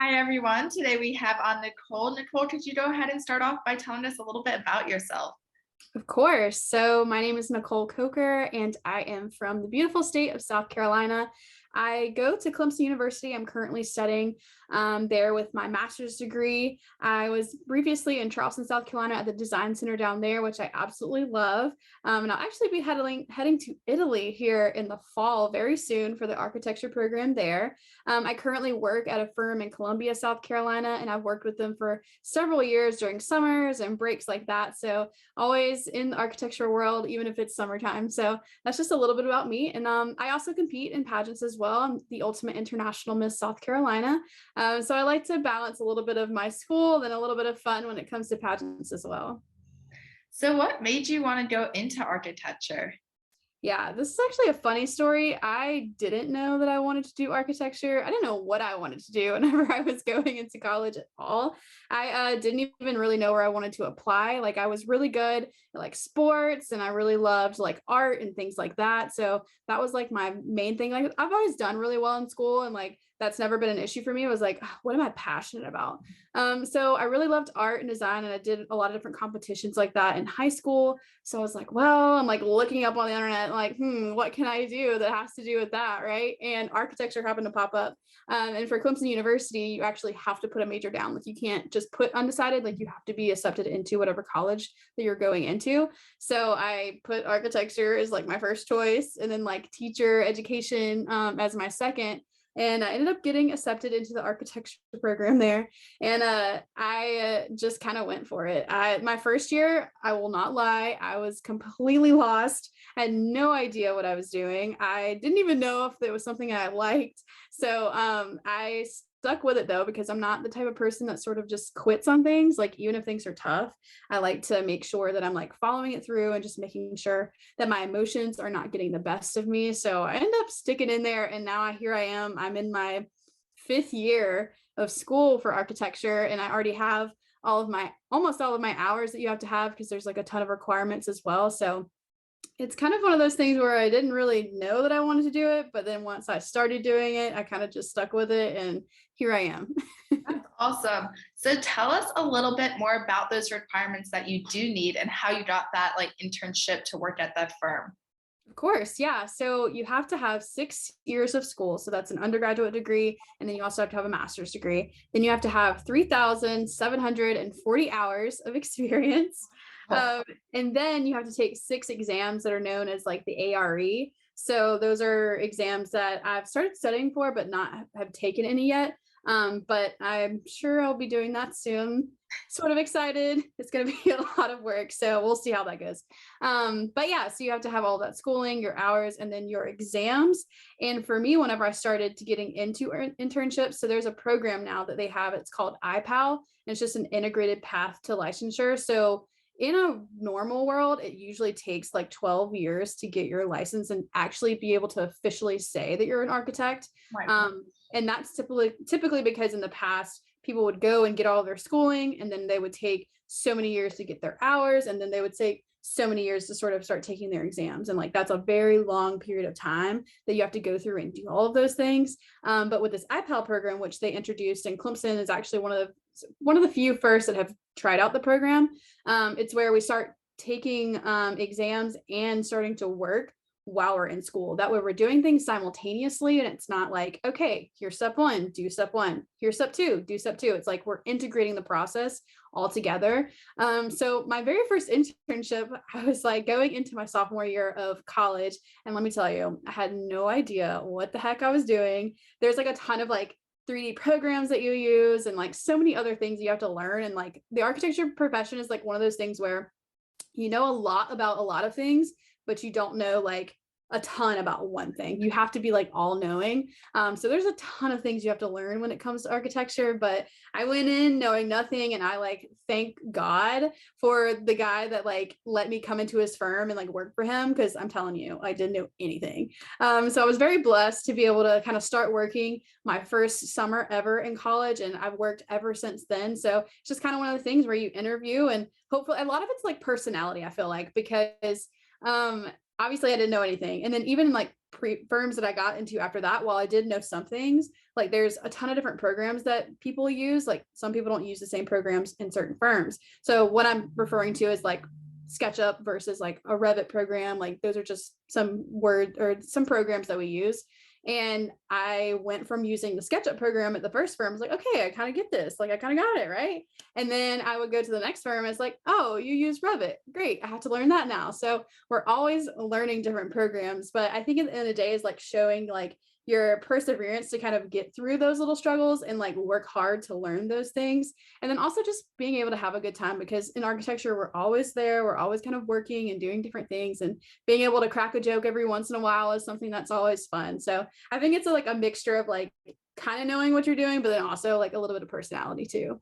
Hi, everyone. Today we have on Nicole. Nicole, could you go ahead and start off by telling us a little bit about yourself? Of course. So, my name is Nicole Coker, and I am from the beautiful state of South Carolina. I go to Clemson University. I'm currently studying there with my master's degree. I was previously in Charleston, South Carolina at the Design Center down there, which I absolutely love. And I'll actually be heading to Italy here in the fall very soon for the architecture program there. I currently work at a firm in Columbia, South Carolina, and I've worked with them for several years during summers and breaks like that. So, always in the architecture world, even if it's summertime. So that's just a little bit about me. And I also compete in pageants as well. I'm the Ultimate International Miss South Carolina. So I like to balance a little bit of my school and a little bit of fun when it comes to pageants as well. So, what made you want to go into architecture? Yeah, this is actually a funny story. I didn't know that I wanted to do architecture. I didn't know what I wanted to do whenever I was going into college at all. I didn't even really know where I wanted to apply. Like I was really good at like sports and I really loved like art and things like that. So that was like my main thing. Like I've always done really well in school and like that's never been an issue for me. It was like, "Ah, what am I passionate about?" So I really loved art and design and I did a lot of different competitions like that in high school. So I was like, well, I'm like looking up on the internet, like, what can I do that has to do with that? Right. And architecture happened to pop up. And for Clemson University, you actually have to put a major down. Like you can't just put undecided, like you have to be accepted into whatever college that you're going into. So I put architecture as like my first choice and then like teacher education as my second. And I ended up getting accepted into the architecture program there and I just kind of went for it. My first year, I will not lie, I was completely lost. I had no idea what I was doing. I didn't even know if it was something I liked. So I stuck with it though because I'm not the type of person that sort of just quits on things. Like even if things are tough, I like to make sure that I'm like following it through and just making sure that my emotions are not getting the best of me. So I end up sticking in there, and now here I am. I'm in my fifth year of school for architecture and I already have almost all of my hours that you have to have because there's like a ton of requirements as well. So it's kind of one of those things where I didn't really know that I wanted to do it, but then once I started doing it, I kind of just stuck with it and here I am. That's awesome. So, tell us a little bit more about those requirements that you do need and how you got that like internship to work at that firm. Of course, yeah. So you have to have 6 years of school. So that's an undergraduate degree. And then you also have to have a master's degree. Then you have to have 3,740 hours of experience. Oh, Um, and then you have to take 6 exams that are known as like the ARE. So those are exams that I've started studying for, but not have taken any yet. But I'm sure I'll be doing that soon. Sort of excited. It's going to be a lot of work. So we'll see how that goes. But yeah, so you have to have all that schooling, your hours, and then your exams. And for me, whenever I started to getting into internships, so there's a program now that they have, it's called iPal, and it's just an integrated path to licensure. So in a normal world, it usually takes like 12 years to get your license and actually be able to officially say that you're an architect. my God. And that's typically because in the past, people would go and get all of their schooling, and then they would take so many years to get their hours, and then they would take so many years to sort of start taking their exams. And like that's a very long period of time that you have to go through and do all of those things. But with this iPal program, which they introduced, and Clemson is actually one of the few first that have tried out the program. It's where we start taking exams and starting to work while we're in school. That way we're doing things simultaneously and it's not like, okay, here's step one, do step one, here's step two, do step two. It's like we're integrating the process all together. So my very first internship, I was like going into my sophomore year of college. And let me tell you, I had no idea what the heck I was doing. There's like a ton of like 3D programs that you use and like so many other things you have to learn. And like the architecture profession is like one of those things where you know a lot about a lot of things, but you don't know like a ton about one thing. You have to be like all knowing. So there's a ton of things you have to learn when it comes to architecture. But I went in knowing nothing, and I like thank God for the guy that like let me come into his firm and like work for him because I'm telling you, I didn't know anything. So I was very blessed to be able to kind of start working my first summer ever in college, and I've worked ever since then. So it's just kind of one of the things where you interview, and hopefully a lot of it's like personality. I feel like because um obviously I didn't know anything. And then even in like firms that I got into after that, while I did know some things, like there's a ton of different programs that people use. Like some people don't use the same programs in certain firms. So what I'm referring to is like SketchUp versus like a Revit program. Like those are just some word or some programs that we use. And I went from using the SketchUp program at the first firm. I was like, okay, I kind of get this. Like I kind of got it, right? And then I would go to the next firm. It's like, oh, you use Revit. Great. I have to learn that now. So we're always learning different programs. But I think at the end of the day is like showing like your perseverance to kind of get through those little struggles and like work hard to learn those things. And then also just being able to have a good time, because in architecture, we're always there. We're always kind of working and doing different things, and being able to crack a joke every once in a while is something that's always fun. So I think it's like a mixture of like kind of knowing what you're doing, but then also like a little bit of personality too.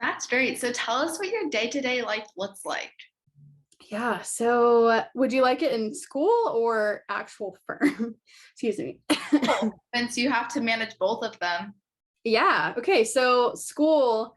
That's great. So tell us what your day-to-day life looks like. Yeah. So would you like it in school or actual firm? Excuse me. Oh, since you have to manage both of them. Yeah. Okay. So school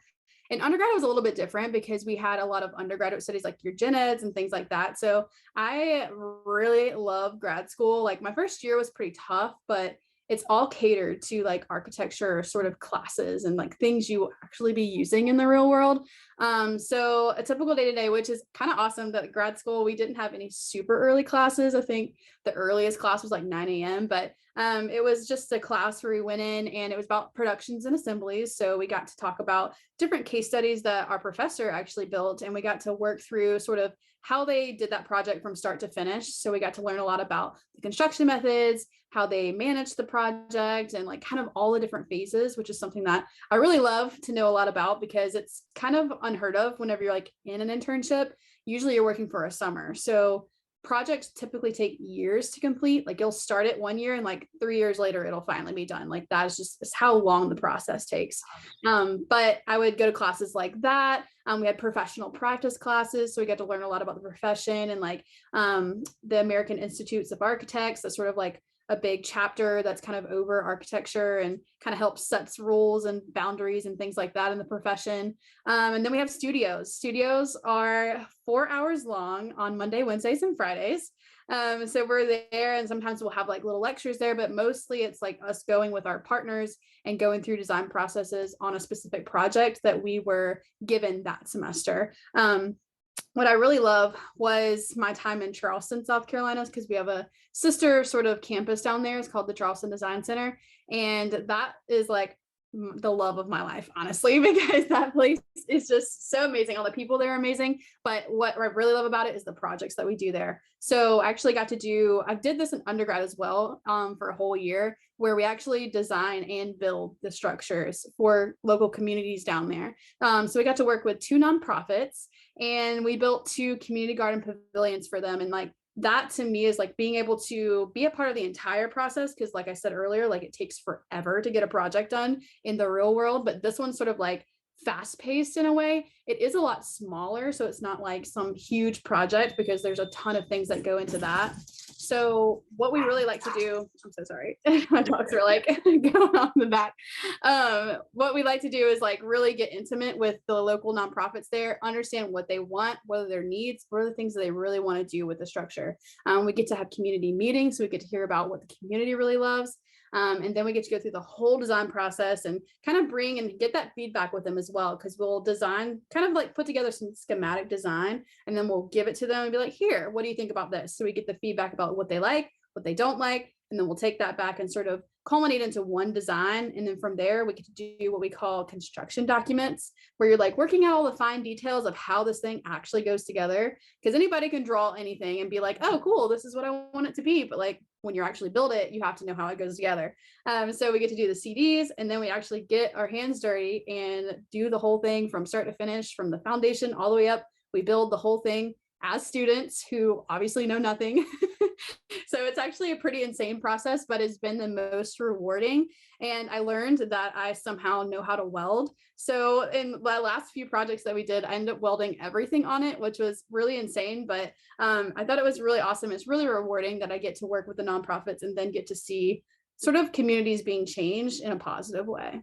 in undergrad was a little bit different because we had a lot of undergraduate studies like your gen eds and things like that. So I really love grad school. Like my first year was pretty tough, but it's all catered to like architecture sort of classes and like things you will actually be using in the real world. So a typical day to day, which is kind of awesome that grad school, we didn't have any super early classes. I think the earliest class was like 9 a.m., but it was just a class where we went in and it was about productions and assemblies. So we got to talk about different case studies that our professor actually built, and we got to work through sort of how they did that project from start to finish. So we got to learn a lot about the construction methods, how they managed the project, and like kind of all the different phases, which is something that I really love to know a lot about because it's kind of unheard of whenever you're like in an internship. Usually you're working for a summer. So projects typically take years to complete. Like you'll start it 1 year and like 3 years later, it'll finally be done. Like that is just is how long the process takes. But I would go to classes like that. We had professional practice classes. So we got to learn a lot about the profession and like the American Institutes of Architects. That's sort of like a big chapter that's kind of over architecture and kind of helps sets rules and boundaries and things like that in the profession. And then we have studios. Studios are 4 hours long on Monday, Wednesdays, and Fridays. So we're there, and sometimes we'll have like little lectures there, but mostly it's like us going with our partners and going through design processes on a specific project that we were given that semester. What I really love was my time in Charleston, South Carolina, because we have a sister sort of campus down there. It's called the Charleston Design Center. And that is like the love of my life, honestly, because that place is just so amazing. All the people there are amazing. But what I really love about it is the projects that we do there. So I actually got to I did this in undergrad as well for a whole year, where we actually design and build the structures for local communities down there. So we got to work with 2 nonprofits, and we built 2 community garden pavilions for them. And like that to me is like being able to be a part of the entire process. Cause like I said earlier, like it takes forever to get a project done in the real world, but this one's sort of like fast paced in a way. It is a lot smaller. So it's not like some huge project because there's a ton of things that go into that. So what we really like to do, I'm so sorry, my dogs are like going on in the back. What we like to do is like really get intimate with the local nonprofits there, understand what they want, what are their needs, what are the things that they really want to do with the structure. We get to have community meetings, so we get to hear about what the community really loves. And then we get to go through the whole design process and kind of bring and get that feedback with them as well, because we'll design, kind of like put together some schematic design, and then we'll give it to them and be like, here, what do you think about this? So we get the feedback about what they like, what they don't like, and then we'll take that back and sort of culminate into one design. And then from there, we get to do what we call construction documents, where you're like working out all the fine details of how this thing actually goes together. Because anybody can draw anything and be like, oh, cool, this is what I want it to be. But like when you actually build it, you have to know how it goes together. So we get to do the CDs, and then we actually get our hands dirty and do the whole thing from start to finish, from the foundation all the way up. We build the whole thing as students who obviously know nothing. So it's actually a pretty insane process, but it's been the most rewarding. And I learned that I somehow know how to weld. So in the last few projects that we did, I ended up welding everything on it, which was really insane. But I thought it was really awesome. It's really rewarding that I get to work with the nonprofits and then get to see sort of communities being changed in a positive way.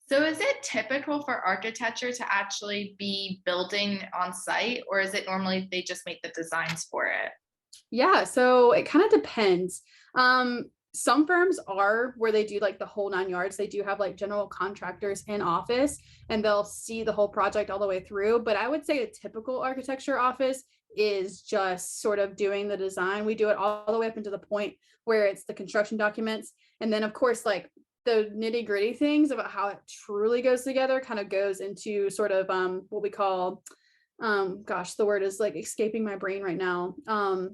So is it typical for architecture to actually be building on site, or is it normally they just make the designs for it? Yeah, so it kind of depends. Some firms are where they do like the whole 9 yards. They do have like general contractors in office and they'll see the whole project all the way through. But I would say a typical architecture office is just sort of doing the design. We do it all the way up into the point where it's the construction documents. And then of course, like the nitty gritty things about how it truly goes together kind of goes into sort of what we call, gosh, the word is like escaping my brain right now,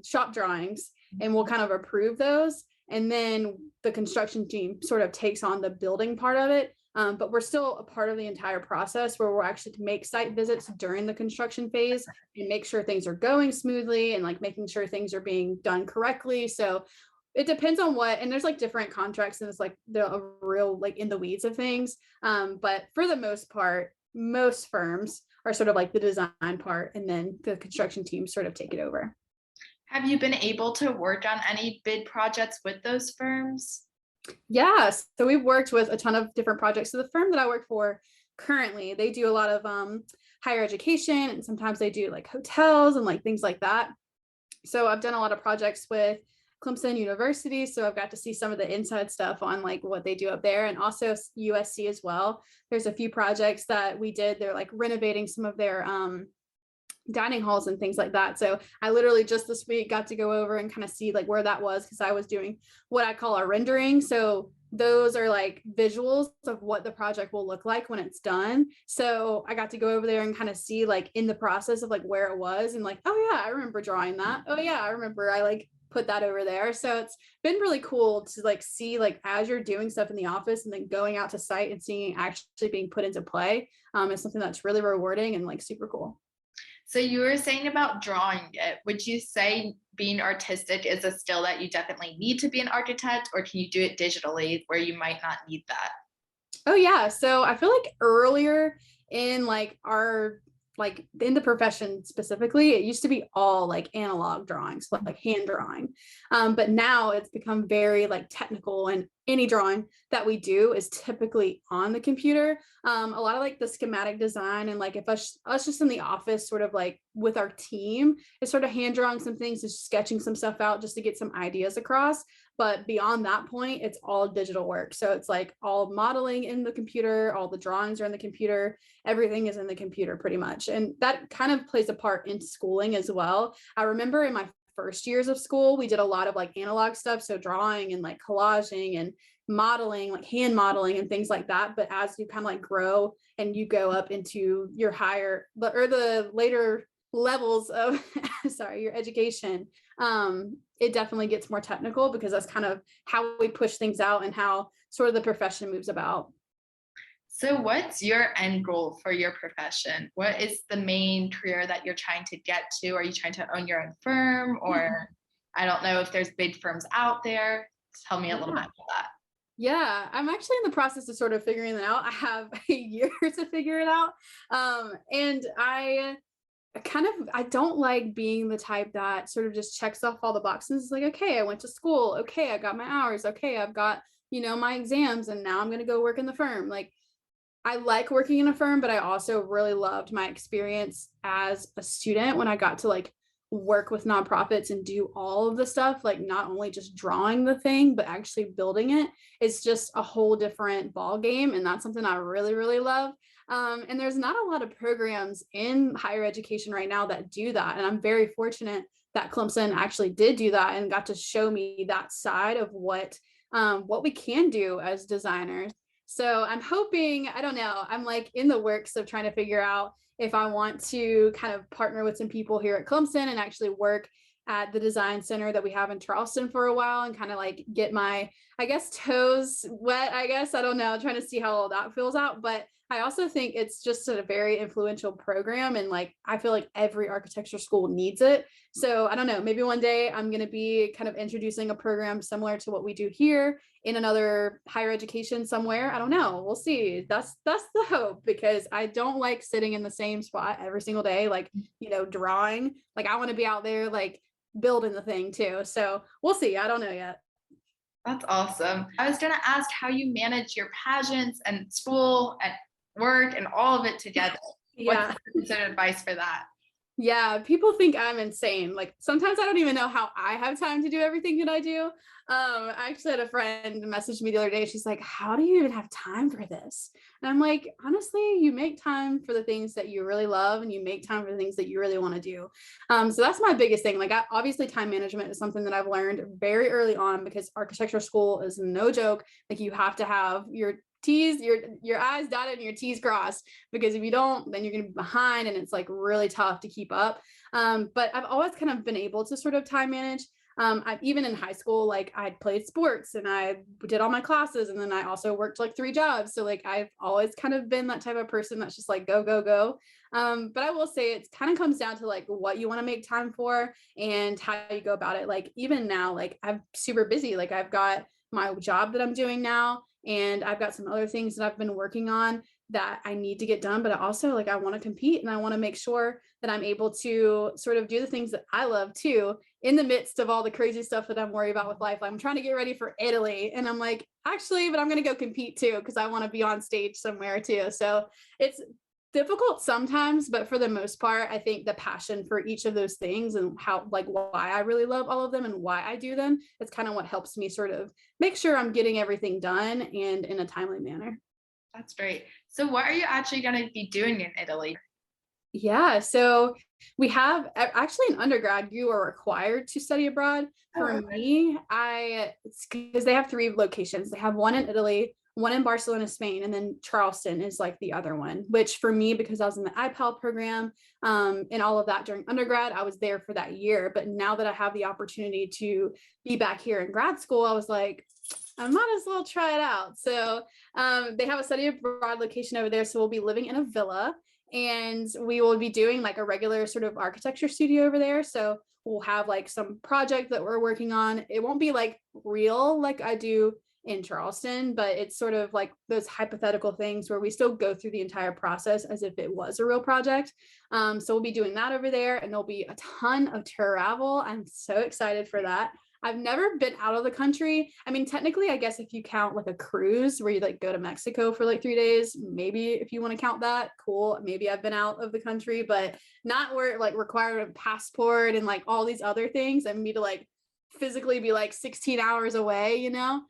shop drawings. And we'll kind of approve those. And then the construction team sort of takes on the building part of it. But we're still a part of the entire process where we'll actually make site visits during the construction phase and make sure things are going smoothly and like making sure things are being done correctly. So it depends on what, and there's like different contracts and it's like the real like in the weeds of things. But for the most part, most firms are sort of like the design part and then the construction team sort of take it over. Have you been able to work on any bid projects with those firms? Yes. So we've worked with a ton of different projects. So the firm that I work for currently, they do a lot of higher education and sometimes they do like hotels and like things like that. So I've done a lot of projects with Clemson University. So I've got to see some of the inside stuff on like what they do up there and also USC as well. There's a few projects that we did. They're like renovating some of their dining halls and things like that. So I literally just this week got to go over and kind of see like where that was because I was doing what I call a rendering. So those are like visuals of what the project will look like when it's done. So I got to go over there and kind of see like in the process of like where it was and like, oh yeah, I remember drawing that. Oh yeah, I remember I like put that over there. So it's been really cool to like see like as you're doing stuff in the office and then going out to site and seeing it actually being put into play is something that's really rewarding and like super cool. So you were saying about drawing it. Would you say being artistic is a skill that you definitely need to be an architect, or can you do it digitally where you might not need that? Oh yeah. So I feel like earlier in like our like in the profession specifically, it used to be all like analog drawings, like hand drawing. But now it's become very like technical and any drawing that we do is typically on the computer. A lot of like the schematic design and like if us just in the office sort of like with our team is sort of hand drawing some things, just sketching some stuff out just to get some ideas across. But beyond that point, it's all digital work. So it's like all modeling in the computer, all the drawings are in the computer, everything is in the computer pretty much. And that kind of plays a part in schooling as well. I remember in my first years of school, we did a lot of like analog stuff. So drawing and like collaging and modeling, like hand modeling and things like that. But as you kind of like grow and you go up into your higher or the later levels of sorry, your education, it definitely gets more technical because that's kind of how we push things out and how sort of the profession moves about. So what's your end goal for your profession? What is the main career that you're trying to get to? Are you trying to own your own firm, or I don't know if there's big firms out there? Tell me a little bit about that. Yeah, I'm actually in the process of sort of figuring that out. I have a year to figure it out. And I don't like being the type that sort of just checks off all the boxes. It's like, okay, I went to school. Okay, I got my hours. Okay, I've got, my exams and now I'm going to go work in the firm. Like, I like working in a firm, but I also really loved my experience as a student when I got to like work with nonprofits and do all of the stuff, like not only just drawing the thing, but actually building it. It's just a whole different ball game. And that's something I really, really love. And there's not a lot of programs in higher education right now that do that. And I'm very fortunate that Clemson actually did do that and got to show me that side of what we can do as designers. So I'm hoping, I don't know, I'm like in the works of trying to figure out if I want to kind of partner with some people here at Clemson and actually work at the design center that we have in Charleston for a while and kind of like get my, I guess, toes wet, I guess. I don't know, trying to see how all that feels out. But I also think it's just a very influential program. And like, I feel like every architecture school needs it. So I don't know, maybe one day I'm going to be kind of introducing a program similar to what we do here in another higher education somewhere. I don't know. We'll see. That's the hope, because I don't like sitting in the same spot every single day, like, drawing. Like I want to be out there, like building the thing too. So we'll see. I don't know yet. That's awesome. I was going to ask how you manage your pageants and school and work and all of it together. Yeah. What's some advice for that? Yeah, people think I'm insane. Like sometimes I don't even know how I have time to do everything that I do. I actually had a friend message me the other day. She's like, "How do you even have time for this?" And I'm like, honestly, you make time for the things that you really love, and you make time for the things that you really want to do. So that's my biggest thing. Like, obviously, time management is something that I've learned very early on because architecture school is no joke. Like, you have to have your T's, your I's dotted and your T's crossed, because if you don't, then you're going to be behind and it's like really tough to keep up. But I've always kind of been able to sort of time manage. I even in high school, like I played sports and I did all my classes, and then I also worked like 3 jobs. So like I've always kind of been that type of person that's just like go go go. But I will say it kind of comes down to like what you want to make time for and how you go about it. Like even now, like I'm super busy. Like I've got my job that I'm doing now, and I've got some other things that I've been working on that I need to get done, but I also like I want to compete and I want to make sure that I'm able to sort of do the things that I love too in the midst of all the crazy stuff that I'm worried about with life. I'm trying to get ready for Italy and I'm like, actually, but I'm going to go compete too because I want to be on stage somewhere too. So it's difficult sometimes, but for the most part, I think the passion for each of those things and how like why I really love all of them and why I do them, it's kind of what helps me sort of make sure I'm getting everything done and in a timely manner. That's great. So what are you actually going to be doing in Italy? Yeah, so we have actually in undergrad, you are required to study abroad. Oh, For okay. me, it's because they have 3 locations. They have one in Italy, one in Barcelona, Spain, and then Charleston is like the other one. Which for me, because I was in the IPAL program, and all of that during undergrad, I was there for that year. But now that I have the opportunity to be back here in grad school, I was like, I might as well try it out. So they have a study abroad location over there. So we'll be living in a villa and we will be doing like a regular sort of architecture studio over there. So we'll have like some project that we're working on. It won't be like real like I do in Charleston, but it's sort of like those hypothetical things where we still go through the entire process as if it was a real project. So we'll be doing that over there, and there'll be a ton of travel. I'm so excited for that. I've never been out of the country. I mean, technically, I guess if you count like a cruise where you like go to Mexico for like 3 days, maybe if you want to count that, cool. Maybe I've been out of the country, but not where it like required a passport and like all these other things and me to like physically be like 16 hours away, you know?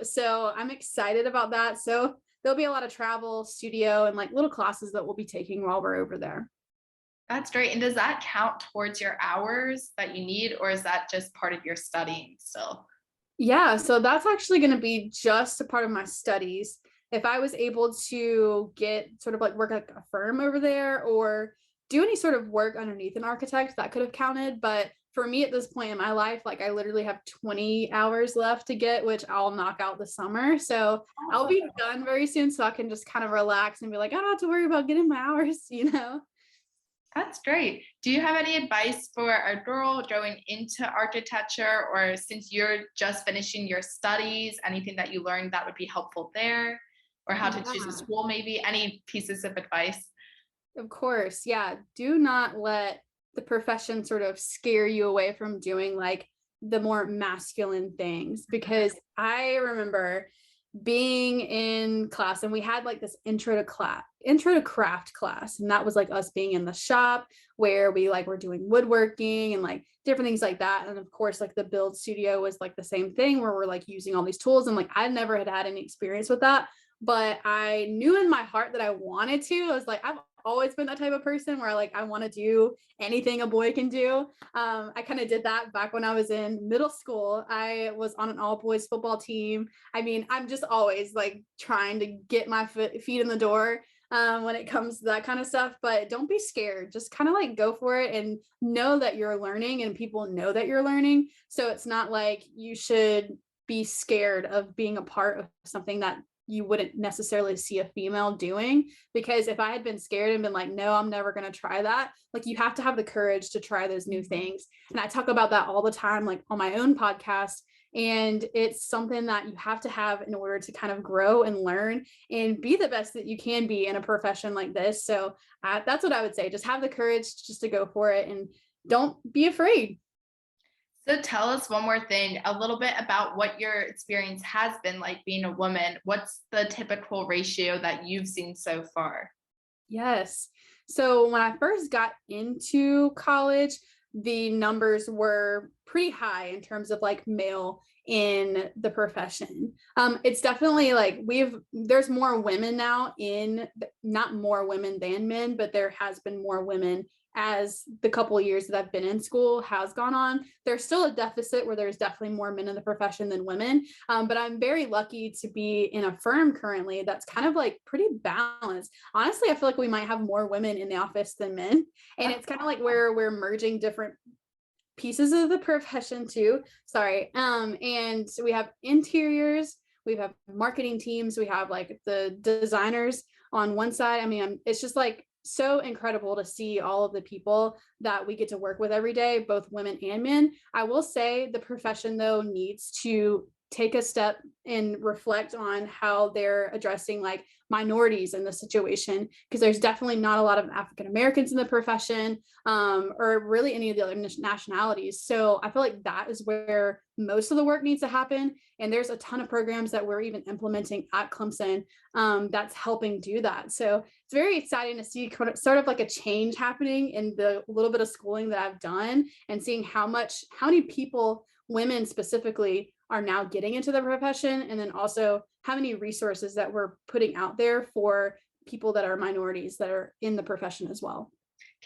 So I'm excited about that. So there'll be a lot of travel, studio, and like little classes that we'll be taking while we're over there. That's great. And does that count towards your hours that you need, or is that just part of your studying still? Yeah, so that's actually going to be just a part of my studies. If I was able to get sort of like work at a firm over there or do any sort of work underneath an architect, that could have counted. But for me at this point in my life, like I literally have 20 hours left to get, which I'll knock out this summer. So I'll be Awesome. done very soon. So I can just kind of relax and be like, I don't have to worry about getting my hours, you know? That's great. Do you have any advice for a girl going into architecture, or since you're just finishing your studies, anything that you learned that would be helpful there, or how to choose a Yeah. school, maybe any pieces of advice? Of course. Yeah. Do not let the profession sort of scare you away from doing like the more masculine things, because I remember being in class and we had like this intro to craft class, and that was like us being in the shop where we like were doing woodworking and like different things like that. And of course like the build studio was like the same thing where we're like using all these tools, and like I never had any experience with that, but I knew in my heart that I wanted to. I was like, I've always been that type of person where like I want to do anything a boy can do. I kind of did that back when I was in middle school. I was on an all boys football team. I mean, I'm just always like trying to get my feet in the door when it comes to that kind of stuff. But don't be scared. Just kind of like go for it and know that you're learning, and people know that you're learning. So it's not like you should be scared of being a part of something that you wouldn't necessarily see a female doing. Because if I had been scared and been like, no, I'm never going to try that, like you have to have the courage to try those new things. And I talk about that all the time, like on my own podcast. And it's something that you have to have in order to kind of grow and learn and be the best that you can be in a profession like this. So that's what I would say. Just have the courage just to go for it and don't be afraid. So tell us one more thing, a little bit about what your experience has been like being a woman. What's the typical ratio that you've seen so far? Yes. So when I first got into college, the numbers were pretty high in terms of like male in the profession. It's definitely like there's more women now in, not more women than men, but there has been more women as the couple of years that I've been in school has gone on. There's still a deficit where there's definitely more men in the profession than women. But I'm very lucky to be in a firm currently that's kind of like pretty balanced. Honestly, I feel like we might have more women in the office than men. And it's kind of like where we're merging different pieces of the profession too. Sorry. And so we have interiors, we have marketing teams, we have like the designers on one side. I mean, it's just like so incredible to see all of the people that we get to work with every day, both women and men. I will say the profession though needs to take a step and reflect on how they're addressing like minorities in the situation, because there's definitely not a lot of African Americans in the profession, or really any of the other nationalities. So I feel like that is where most of the work needs to happen. And there's a ton of programs that we're even implementing at Clemson, that's helping do that. So it's very exciting to see sort of like a change happening in the little bit of schooling that I've done, and seeing how many people, women specifically, are now getting into the profession, and then also how many resources that we're putting out there for people that are minorities that are in the profession as well.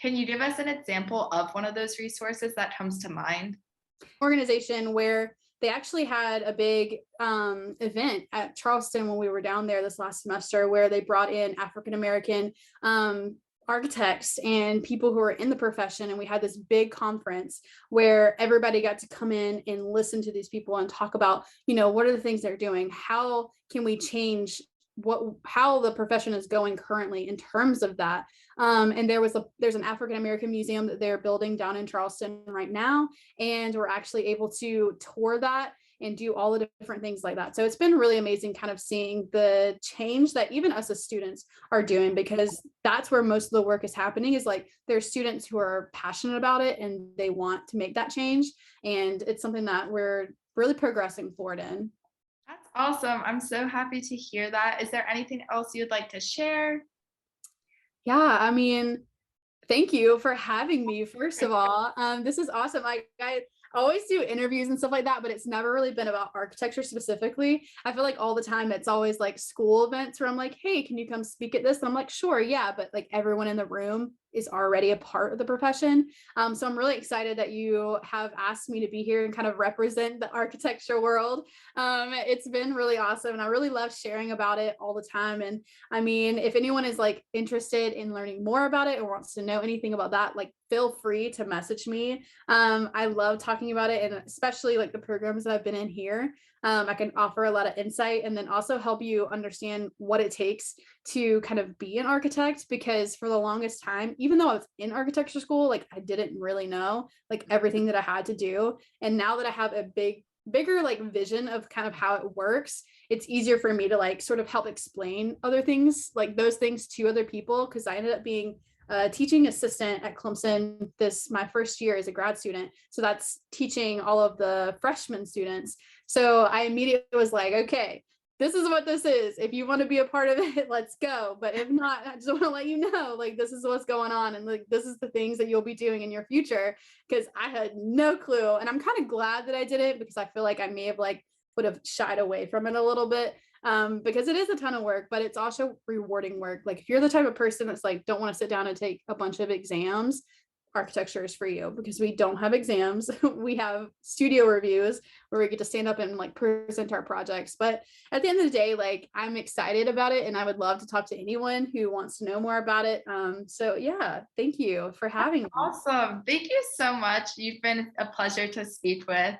Can you give us an example of one of those resources that comes to mind? Organization where they actually had a big event at Charleston when we were down there this last semester, where they brought in African American architects and people who are in the profession, and we had this big conference where everybody got to come in and listen to these people and talk about, what are the things they're doing, how can we change how the profession is going currently in terms of that. And there's an African American museum that they're building down in Charleston right now, and we're actually able to tour that and do all the different things like that. So it's been really amazing kind of seeing the change that even us as students are doing, because that's where most of the work is happening, is like there's students who are passionate about it and they want to make that change. And it's something that we're really progressing forward in. That's awesome. I'm so happy to hear that. Is there anything else you'd like to share? Yeah, I mean, thank you for having me, first of all. This is awesome. I always do interviews and stuff like that, but it's never really been about architecture specifically. I feel like all the time it's always like school events where I'm like, hey, can you come speak at this? And I'm like, sure, yeah. But like everyone in the room is already a part of the profession. So I'm really excited that you have asked me to be here and kind of represent the architecture world. It's been really awesome, and I really love sharing about it all the time. And I mean, if anyone is like interested in learning more about it or wants to know anything about that, like feel free to message me. I love talking about it, and especially like the programs that I've been in here. I can offer a lot of insight, and then also help you understand what it takes to kind of be an architect, because for the longest time, even though I was in architecture school, like I didn't really know like everything that I had to do. And now that I have a bigger like vision of kind of how it works, it's easier for me to like sort of help explain other things, like those things, to other people, because I ended up being a teaching assistant at Clemson my first year as a grad student. So that's teaching all of the freshman students. So I immediately was like, okay, this is what this is. If you want to be a part of it, let's go. But if not, I just want to let you know, like, this is what's going on. And like, this is the things that you'll be doing in your future. Because I had no clue. And I'm kind of glad that I did it, because I feel like I may have would have shied away from it a little bit. Because it is a ton of work, but it's also rewarding work. Like if you're the type of person that's like, don't want to sit down and take a bunch of exams, architecture is for you, because we don't have exams. We have studio reviews where we get to stand up and like present our projects. But at the end of the day, like I'm excited about it, and I would love to talk to anyone who wants to know more about it. So yeah, thank you for having me. Awesome. Thank you so much. You've been a pleasure to speak with.